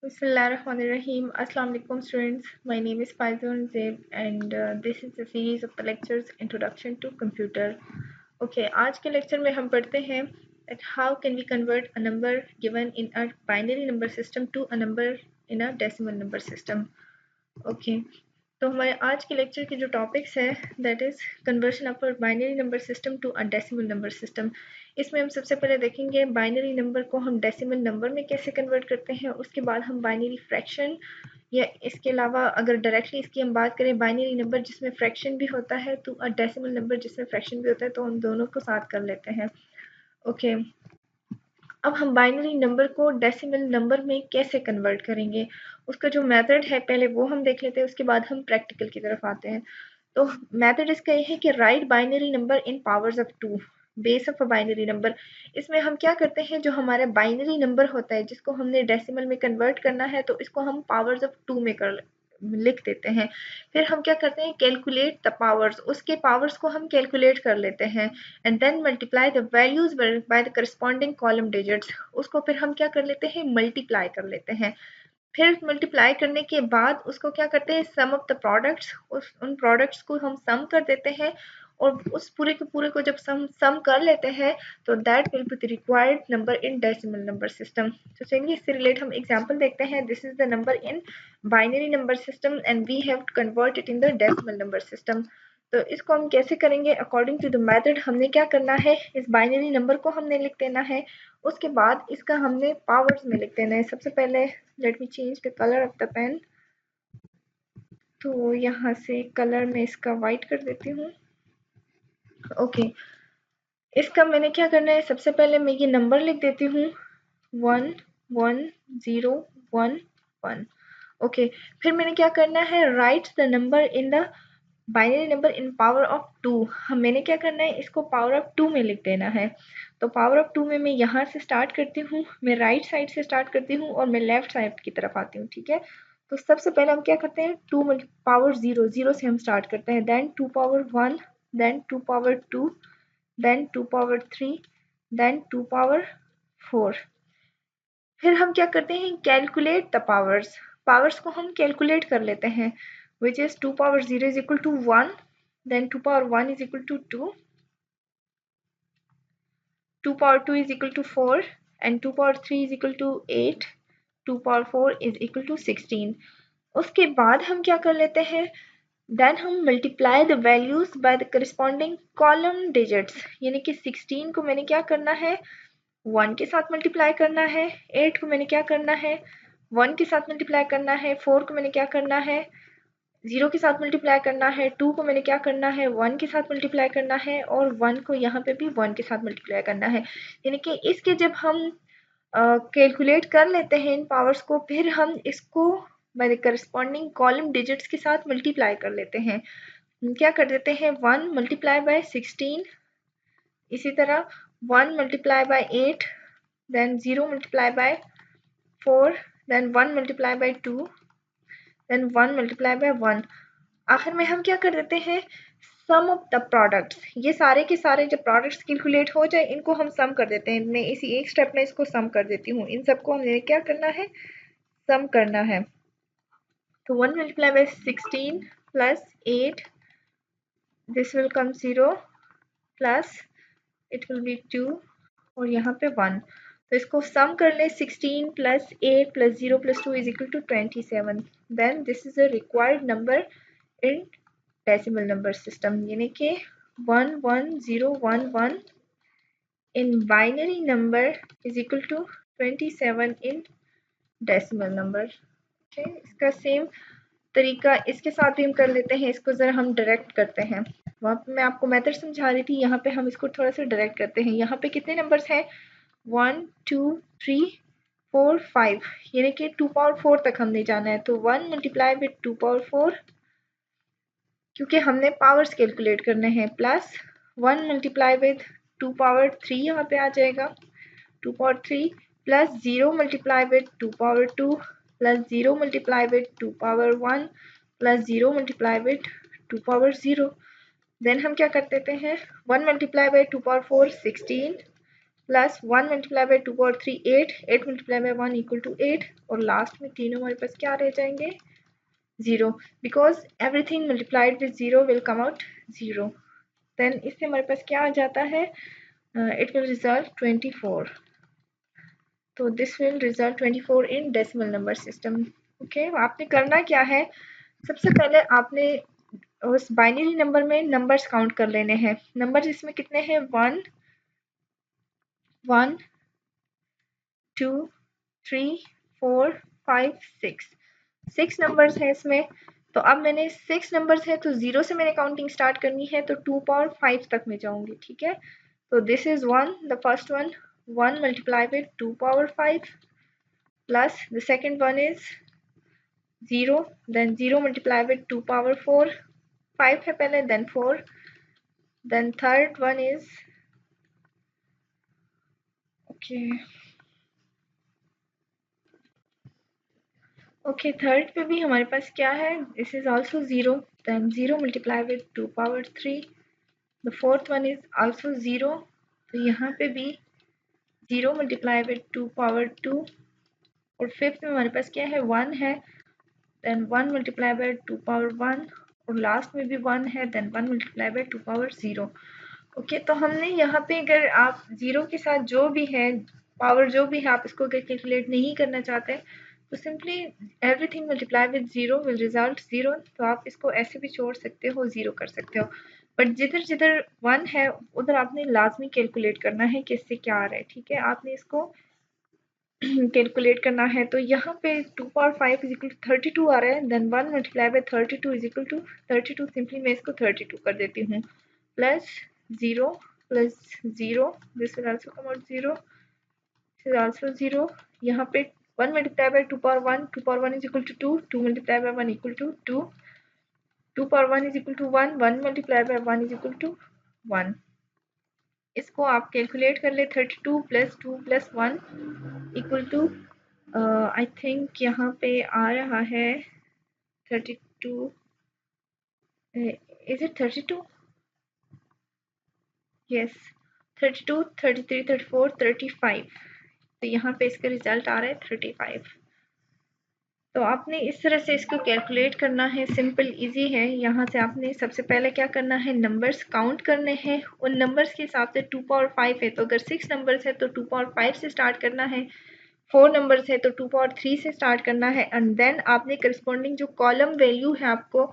Bismillahirrahmanirrahim. Assalamu alaikum students. My name is Faizul Zeib and this is a series of the lectures Introduction to Computer. Okay, आज के lecture में हम पढ़ते हैं that how can we convert a number given in a binary number system to a number in a decimal number system. Okay, तो हमारे आज के लेक्चर के जो टॉपिक्स है that is conversion of binary number system to a decimal number system. इसमें हम सबसे पहले देखेंगे बाइनरी नंबर को हम डेसिमल नंबर में कैसे कन्वर्ट करते हैं, उसके बाद हम बाइनरी फ्रैक्शन या इसके अलावा अगर डायरेक्टली इसकी हम बात करें बाइनरी नंबर जिसमें फ्रैक्शन भी होता है तो अ डेसिमल नंबर जिसमें फ्रैक्शन भी होता है, तो हम दोनों को साथ कर लेते हैं। ओके, अब हम बाइनरी नंबर को डेसिमल नंबर में कैसे कन्वर्ट करेंगे, उसका जो मेथड है पहले वो हम देख लेते हैं, उसके बाद हम प्रैक्टिकल की तरफ आते हैं। तो मेथड इसका ये है कि right binary number in powers of 2 base of a binary number. इसमें हम क्या करते हैं, जो हमारा बाइनरी नंबर होता है जिसको हमने डेसिमल में कन्वर्ट करना है तो इसको हम पावर्स ऑफ 2 में कर लिख देते हैं। फिर हम क्या करते हैं, कैलकुलेट द पावर्स, उसके पावर्स को हम कैलकुलेट कर लेते हैं and then multiply the values by the corresponding column digits, उसको फिर हम क्या कर लेते हैं, मल्टीप्लाई कर लेते हैं। फिर मल्टीप्लाई करने के बाद उसको क्या करते हैं, सम ऑफ द प्रोडक्ट्स, उन प्रोडक्ट्स को हम सम कर देते हैं और उस पूरे के पूरे को जब सम कर लेते हैं तो that will be the required number in decimal number system. तो चलिए इससे रिलेट हम एग्जांपल देखते हैं। This is the number in binary number system and we have to convert it in the decimal number system. तो इसको हम कैसे करेंगे, अकॉर्डिंग टू द मेथड हमने क्या करना है, इस बाइनरी नंबर को हमने लिख देना है, उसके बाद इसका हमने पावर्स में लिख देना है। सबसे पहले let me change the colour of the pen, तो यहाँ से कलर में इसका वाइट कर देती हूँ। ओके, इसका मैंने क्या करना है, सबसे पहले मैं ये नंबर लिख देती हूँ 1 1 0 1 1। ओके, फिर मैंने क्या करना है, right the number in the binary number in power of 2। हम मैंने क्या करना है, इसको पावर ऑफ 2 में लिख देना है। तो पावर ऑफ 2 में मैं यहाँ से स्टार्ट करती हूँ, मैं राइट साइड से स्टार्ट करती हूँ और मैं लेफ्ट साइड की तरफ आती हूँ। ठीक है, तो सबसे पहले हम क्या करते हैं, 2 पावर 0 0 से हम स्टार्ट करते हैं, then 2 power 1, then 2 power 2, then 2 power 3, then 2 power 4। फिर हम क्या करते हैं, कैलकुलेट द पावर्स, पावर्स को हम कैलकुलेट कर लेते हैं, which is 2 power 0 is equal to 1, then 2 power 1 is equal to 2, 2 power 2 is equal to 4 and 2 power 3 is equal to 8, 2 power 4 is equal to 16। उसके बाद हम क्या कर लेते हैं, देन हम multiply the values by the corresponding column digits, यानी कि 16 को मैंने क्या करना है, 1 के साथ मल्टीप्लाई करना है, 8 को मैंने क्या करना है, 1 के साथ मल्टीप्लाई करना है, 4 को मैंने क्या करना है, 0 के साथ मल्टीप्लाई करना है, 2 को मैंने क्या करना है, 1 के साथ मल्टीप्लाई करना है और 1 को यहाँ पे भी 1 के साथ मल्टीप्लाई करना है। यानी कि इसके जब हम कैलकुलेट कर लेते हैं इन पावर्स को, फिर हम इसको bye the corresponding column digits के साथ मल्टीप्लाई कर लेते हैं। क्या कर देते हैं, 1 मल्टीप्लाई बाय 16, इसी तरह 1 multiply by 8, then 0 multiply by 4, then 1 multiply by 2, then 1 multiply by 1। आखिर में हम क्या कर देते हैं, सम ऑफ द प्रोडक्ट्स, ये सारे के सारे जब प्रोडक्ट्स कैलकुलेट हो जाए इनको हम सम कर देते हैं। मैं इसी एक स्टेप में इसको सम कर देती हूँ, इन सबको हमने क्या करना है, सम करना है। तो 1 multiply bye 16 plus 8, this will come 0 plus it will be 2 और यहाँ पे 1। तो इसको सम कर ले, 16 plus 8 plus 0 plus 2 is equal to 27। Then this is a required number in decimal number system, यानी कि 11011 in binary number is equal to 27 in decimal number. इसका सेम तरीका इसके साथ भी हम कर लेते हैं, इसको ज़रा हम डायरेक्ट करते हैं। वहाँ पे मैं आपको मेथड समझा रही थी, यहाँ पे हम इसको थोड़ा सा डायरेक्ट करते हैं। यहाँ पे कितने नंबर्स हैं, 1 2 3 4 5, यानी कि 2 पावर 4 तक हमने जाना है। तो 1 मल्टीप्लाई विद 2 पावर 4, क्योंकि हमने पावर्स कैलकुलेट करने हैं, प्लस 1 मल्टीप्लाई विद 2 पावर 3 यहाँ पे आ जाएगा, 2 power 3 plus 0 multiply with 2 power 2 plus 0 multiply with 2 power 1 plus 0 multiply with 2 power 0। Then हम क्या कर देते हैं, 1 multiply by 2 power 4 16 plus 1 multiply by 2 power 3 8, 8 multiply by 1 equal to 8, और लास्ट में तीनों हमारे पास क्या रह जाएंगे, 0, because everything multiplied with 0 will come out 0. Then इससे हमारे पास क्या आ जाता है, इट विल रिजल्ट 24. तो this will result 24 in decimal number system. Okay, आपने करना क्या है, सबसे पहले आपने उस बाइनरी नंबर में नंबर्स काउंट कर लेने हैं. नंबर्स इसमें कितने हैं, 1 1 2 3 4 5 6, 6 नंबर्स हैं इसमें. तो अब मैंने 6 नंबर्स है तो 0 से मैंने काउंटिंग स्टार्ट करनी है, तो 2 पावर 5 तक मैं जाऊंगी. ठीक है, तो this is 1, the first one, 1 multiply with 2 power 5, plus the second one is 0, then 0 multiply with 2 power 4, 5 है पहले, then 4, then third one is okay third पे भी हमारे पास क्या है, this is also 0, then 0 multiply with 2 power 3, the fourth one is also 0, तो यहाँ पे भी 0 multiply with 2 power 2, और फिफ्थ में हमारे पास क्या है, 1 है, then 1 multiply by 2 power 1, और लास्ट में भी 1 है, then 1 multiply by 2 power 0. Okay, तो हमने यहाँ पे अगर आप 0 के साथ जो भी है पावर, जो भी है, आप इसको अगर कैलकुलेट नहीं करना चाहते तो simply everything multiply with 0 will result 0. तो आप इसको ऐसे भी छोड़ सकते हो, 0 कर सकते हो, बट जिधर जिधर 1 है उधर आपने लाजमी कैलकुलेट करना है कि इससे क्या आ रहा है. ठीक है, आपने इसको कैलकुलेट करना है. तो यहाँ पे 2 पावर 5 इज इक्वल टू 32 आ रहा है, then 1 multiply by 32 is equal to 32, simply मैं इसको 32 कर देती हूँ, plus 0 plus 0, this will also come out 0, this is also 0. यहाँ पे 1 multiply by 2 power 1, 2 power 1 is equal to 2, 2 multiply by 1 equal to 2, 2 power 1 is equal to 1, 1 multiply by 1 is equal to 1. इसको आप calculate कर ले, 32 plus 2 plus 1 equal to I think यहाँ पे आ रहा है 32, इज इट 32, यस 32 33 34 35, तो यहाँ पे इसका रिजल्ट आ रहा है 35. तो आपने इस तरह से इसको कैलकुलेट करना है, सिंपल इजी है. यहाँ से आपने सबसे पहले क्या करना है, नंबर्स काउंट करने हैं. उन नंबर्स के हिसाब से 2 पावर 5 है तो अगर 6 नंबर्स है तो 2 पावर 5 से स्टार्ट करना है, 4 नंबर्स है तो 2 पावर 3 से स्टार्ट करना है, एंड देन आपने करस्पॉन्डिंग जो कॉलम वैल्यू है आपको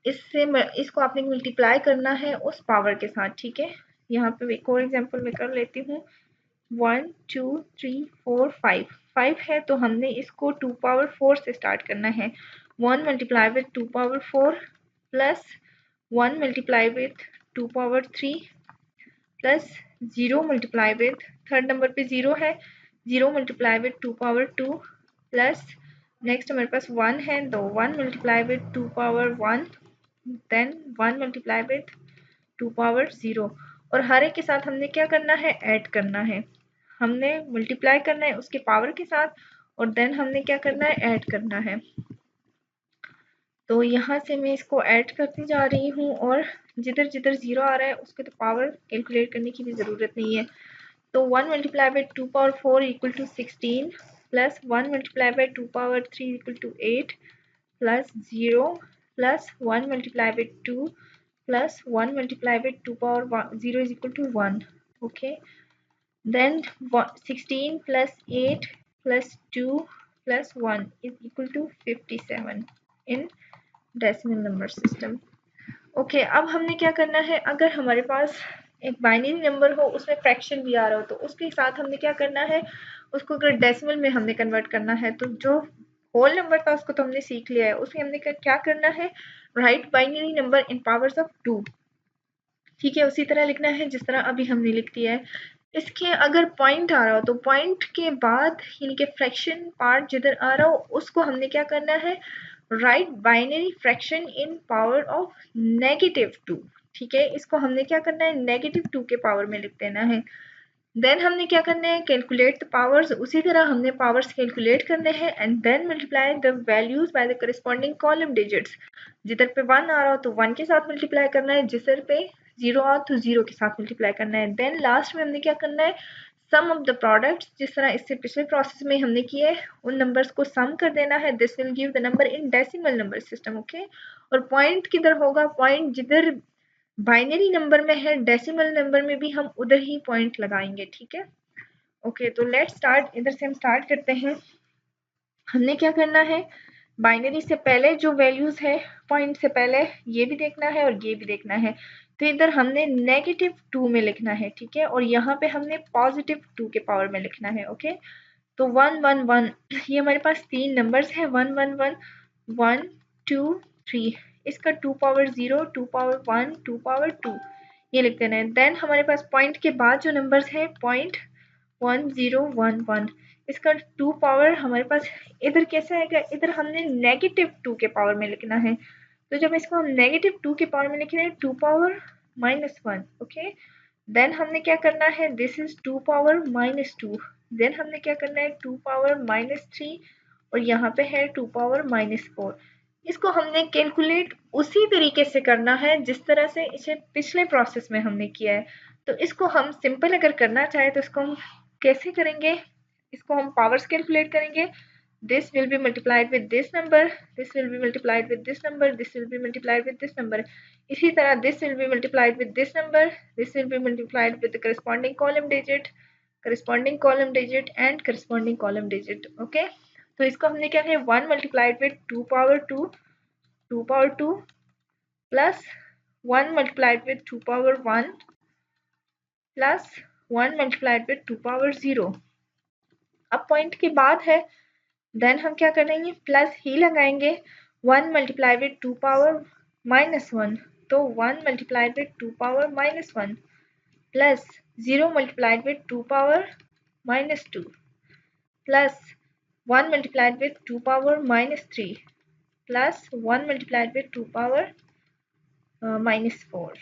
इसको आपने मल्टीप्लाई करना है उस पावर के साथ. ठीक है, यहाँ पे एक और एग्जांपल मैं कर लेती हूँ. 1 2 3 4 5, 5 है तो हमने इसको 2 पावर 4 से स्टार्ट करना है. 1 multiply with 2 power 4 plus 1 multiply with 2 power 3 plus 0 multiply with, third number पे 0 है, 0 multiply with 2 power 2 plus next हमारे पास 1 है तो 1 multiply with 2 power 1, then 1 multiply with 2 power 0. और हर एक के साथ हमने क्या करना है, ऐड करना है. हमने मल्टीप्लाई करना है उसके पावर के साथ और देन हमने क्या करना है, ऐड करना है. तो यहाँ से मैं इसको ऐड करती जा रही हूँ और जिधर जिधर 0 आ रहा है उसके तो पावर कैलकुलेट करने की भी ज़रूरत नहीं है. तो 1 multiply by 2 power 4 equal to 16 plus 1 multiply by 2 power 3 equal to 8 plus 0 plus 1 multiply by 2 plus 1 multiplied by 2 power 0 is equal to 1. Okay, then 16 plus 8 plus 2 plus 1 is equal to 57 in decimal number system. Okay, अब हमने क्या करना है, अगर हमारे पास एक binary number हो उसमें फ्रैक्शन भी आ रहा हो तो उसके साथ हमने क्या करना है, उसको अगर डेसिमल में हमने कन्वर्ट करना है तो जो होल नंबर था उसको तो हमने सीख लिया है, उसमें हमने क्या करना है, right binary number in powers of 2. ठीक है, उसी तरह लिखना है जिस तरह अभी हमने लिख दिया है. इसके अगर पॉइंट आ रहा हो तो पॉइंट के बाद यानी कि फ्रैक्शन पार्ट जिधर आ रहा हो उसको हमने क्या करना है, right binary fraction in power of -2. ठीक है, इसको हमने क्या करना है, -2 के पावर में लिख देना है. देन हमने क्या करना है, कैलकुलेट द पावर्स, उसी तरह हमने पावर्स कैलकुलेट करने हैं and then multiply the values by the corresponding column digits. जिधर पे 1 आ रहा हो तो 1 के साथ मल्टीप्लाई करना है, जिधर पे 0 आ तो 0 के साथ मल्टीप्लाई करना है. देन लास्ट में हमने क्या करना है, सम ऑफ द प्रोडक्ट्स, जिस तरह इससे पिछले प्रोसेस में हमने किया है, उन नंबर्स को सम कर देना है। This will give the number in decimal number system. Okay, और पॉइंट किधर होगा? पॉइंट जिधर बाइनरी नंबर में है, डेसिमल नंबर में भी हम उधर ही पॉइंट लगाएंगे। ठीक है, ओके, तो लेट्स स्टार्ट। इधर से हम स्टार्ट करते हैं। हमने क्या करना है, बाइनरी से पहले जो वैल्यूज है, पॉइंट से पहले ये भी देखना है और ये भी देखना है। तो इधर हमने -2 में लिखना है, ठीक है, और यहाँ पे हमने +2 के पावर में लिखना है। ओके, तो 1 1 1, ये हमारे पास 3 नंबर्स हैं, 1 1 1 1 2 3। इसका 2 पावर 0, 2 पावर 1, 2 पावर 2 ये लिख देना है। देन हमारे पास पॉइंट के बाद जो नंबर्स है, पॉइंट 1 0 1 1, इसका 2 पावर हमारे पास इधर कैसे आएगा? इधर हमने -2 के पावर में लिखना है। तो जब इसको हम -2 के पावर में लिख रहे हैं, 2 पावर -1। ओके, देन हमने क्या करना है, दिस इज 2 पावर -2। देन हमने क्या करना है, 2 पावर -3, और यहाँ पे है 2 पावर -4। इसको हमने कैलकुलेट उसी तरीके से करना है जिस तरह से इसे पिछले प्रोसेस में हमने किया है। तो इसको हम सिंपल अगर करना चाहे तो इसको हम कैसे करेंगे? इसको हम पावर्स कैलकुलेट करेंगे। this will be multiplied with this number, this will be multiplied with this number, this will be multiplied with this number। इसी तरह this will be multiplied with this number, this will be multiplied with the corresponding column digit, corresponding column digit and corresponding column digit। Okay, तो इसको हमने क्या है, 1 multiplied with 2 power 2, 2 power 2 plus 1 multiplied with 2 power 1 plus 1 multiplied with 2 power 0। अब point के बाद है, then हम क्या करेंगे, प्लस ही लगाएंगे। 1 मल्टीप्लाई विद 2 पावर -1, तो 1 multiply with 2 power -1 plus 0 multiplied with 2 power -2 plus 1 multiplied with 2 power -3 plus 1 multiplied with 2 power -4।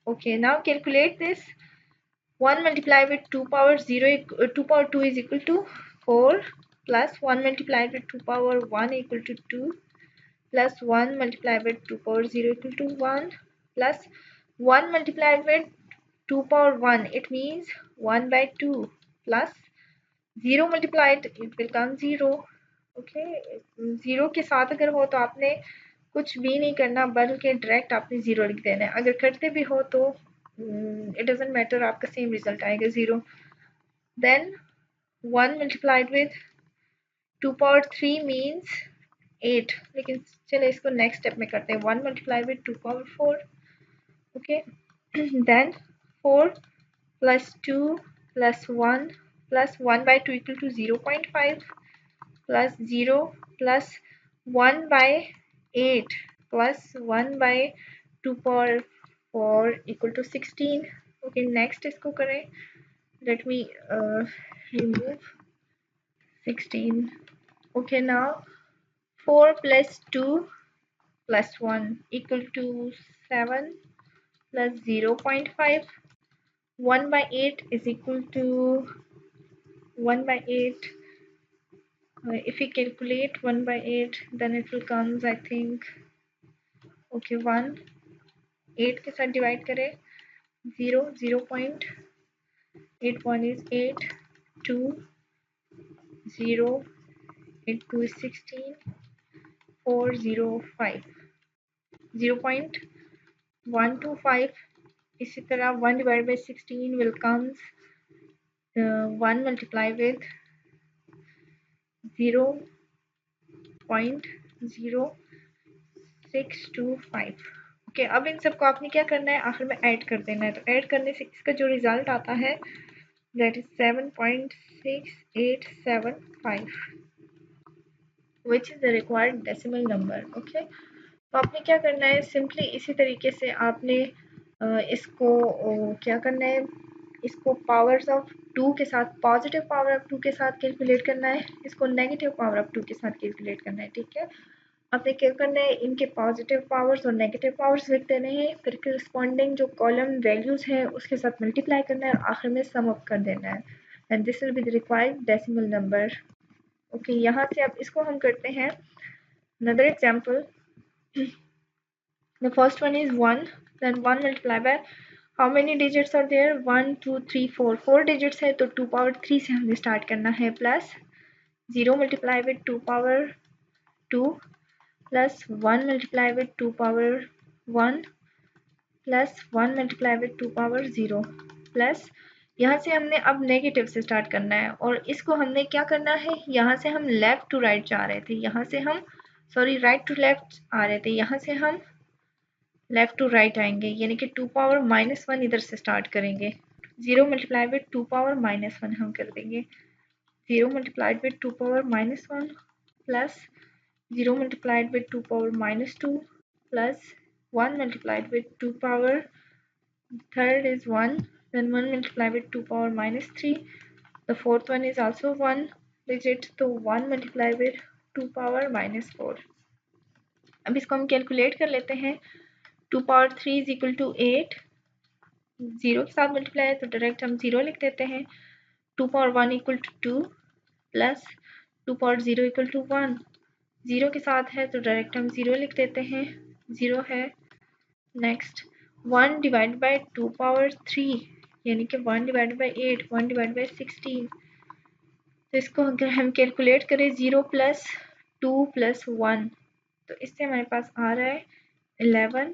Okay, now calculate this. 1 multiplied with 2 power 0, 2 power 2 is equal to 4 plus 1 multiplied with 2 power 1 equal to 2 plus 1 multiplied with 2 power 0 equal to 1 plus 1 multiplied with 2 power 1, it means 1 by 2 plus 0 multiplied, it will come 0। Okay, 0 के साथ अगर हो तो आपने कुछ भी नहीं करना, बल्कि डायरेक्ट आपने 0 लिख देना है। अगर करते भी हो तो इट डजंट मैटर, आपका सेम रिजल्ट आएगा 0। Then 1 multiplied with 2 power 3 means 8, लेकिन चले इसको नेक्स्ट स्टेप में करते हैं। 1 multiplied with 2 power 4। Okay, then 4 plus 2 plus 1 plus 1 by 2 equal to 0.5 plus 0 plus 1 by 8 plus 1 by 2 power 4 equal to 16। okay, next इसको करें, let me remove 16। okay, now 4 plus 2 plus 1 equal to 7 plus 0.5, 1 by 8 is equal to 1 by 8। if we calculate 1 by 8 then it will comes, I think, okay, 1 8 के साथ divide करें, 0 0.81 is 8, 2 0, 8 2 is 16, 4 0 5, 0.125। इसी तरह 1 divided by 16 will comes 1 multiply with 0.0625। Okay, अब इन सबको आपने क्या करना है, आखिर में ऐड कर देना है। तो ऐड करने से इसका जो रिजल्ट आता है that is 7.6875 which is the required decimal number. Okay, तो आपने क्या करना है, सिंपली इसी तरीके से आपने इसको क्या करना है, इसको पावर्स ऑफ 2 के साथ, पॉजिटिव पावर ऑफ 2 के साथ कैलकुलेट करना है, इसको नेगेटिव पावर ऑफ 2 के साथ कैलकुलेट करना है। ठीक है, आपने क्या करना है, इनके पॉजिटिव पावर्स और नेगेटिव पावर्स लिख देने हैं, फिर करस्पॉन्डिंग जो कॉलम वैल्यूज हैं उसके साथ मल्टीप्लाई करना है और आखिर में सम अप कर देना है, and this will be the required decimal number. Okay, यहाँ से अब इसको हम करते हैं another example। The first one is 1, then 1 multiplied by how many digits are there 1 2 3 4 4 digits है तो 2 पावर 3 से हमें स्टार्ट करना है plus 0 multiply with 2 power 2 plus 1 multiply with 2 power 1 plus 1 multiply with 2 power 0 plus यहाँ से हमने अब नेगेटिव से स्टार्ट करना है और इसको हमने क्या करना है, यहाँ से हम लेफ्ट टू राइट जा रहे थे, यहाँ से हम राइट टू लेफ्ट आ रहे थे, यहाँ से हम लेफ्ट टू राइट आएंगे, यानी कि 2 पावर -1 इधर से स्टार्ट करेंगे। 0 मल्टीप्लाई विद 2 पावर -1 हम कर देंगे। 0 multiplied with 2 power -1 plus 0 multiplied with 2 power -2 plus 1 multiplied with 2 power, third is 1, then 1 multiplied with 2 power -3, the fourth one is also 1 digit, so 1 multiplied with 2 power -4। अब इसको हम calculate कर लेते हैं। 2 power 3 is equal to 8, 0 के साथ multiply है तो डायरेक्ट हम 0 लिख देते हैं। 2 power 1 equal to 2 plus 2 power 0 equal to 1, 0 के साथ है तो डायरेक्ट हम 0 लिख देते हैं, 0 है। नेक्स्ट 1 डिवाइड बाई 2 पावर 3 यानी कि 1 डिवाइड बाई 8, 1 डिवाइड बाई 16, तो इसको अगर हम कैलकुलेट करें 0 प्लस 2 प्लस 1 तो इससे हमारे पास आ रहा है 11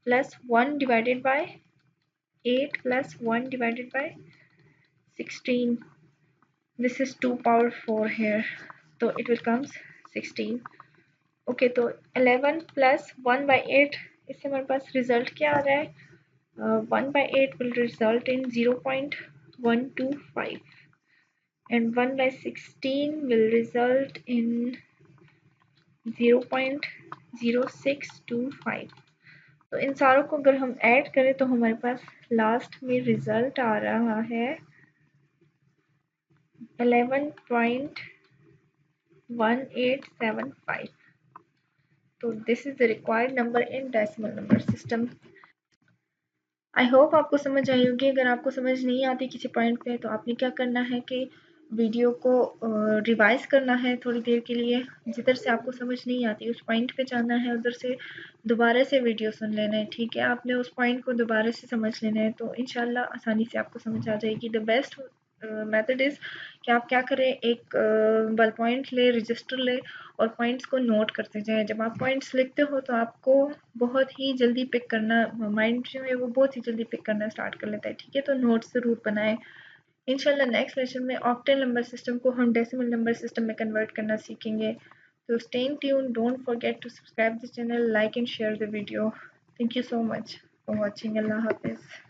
plus 1 divided by 8 plus 1 divided by 16, this is 2 power 4 here, तो it will comes 16। ओके, तो 11 प्लस 1 बाई 8, इससे हमारे पास रिजल्ट क्या आ रहा है, 1 by 8 will result in 0.125 and 1 by 16 will result in 0.0625। तो इन सारों को अगर हम ऐड करें तो हमारे पास लास्ट में रिजल्ट आ रहा है 11.1875। तो this is the required number in decimal number system. I hope आपको समझ आई होगी। अगर आपको समझ नहीं आती किसी पॉइंट पे तो आपने क्या करना है कि वीडियो को रिवाइज करना है थोड़ी देर के लिए, जिधर से आपको समझ नहीं आती उस पॉइंट पे जाना है, उधर से दोबारा से वीडियो सुन लेना है, ठीक है। आपने उस पॉइंट को दोबारा से समझ लेना है तो इंशाल्लाह आसानी से आपको समझ आ जाएगी। द बेस्ट मेथड इज़ कि आप क्या करें, एक बल पॉइंट ले, रजिस्टर ले और पॉइंट्स को नोट करते जाएं। जब आप पॉइंट्स लिखते हो तो आपको बहुत ही जल्दी पिक करना, माइंड जो है वो बहुत ही जल्दी पिक करना स्टार्ट कर लेता है, ठीक है। तो नोट्स ज़रूर बनाएं। इंशाल्लाह नेक्स्ट लेक्चर में ऑक्टल नंबर सिस्टम को हम डेसिमल नंबर सिस्टम में कन्वर्ट करना सीखेंगे। तो stay tune, don't forget to subscribe the channel, like and share the video. Thank you so much for watching. अल्लाह हाफिज़।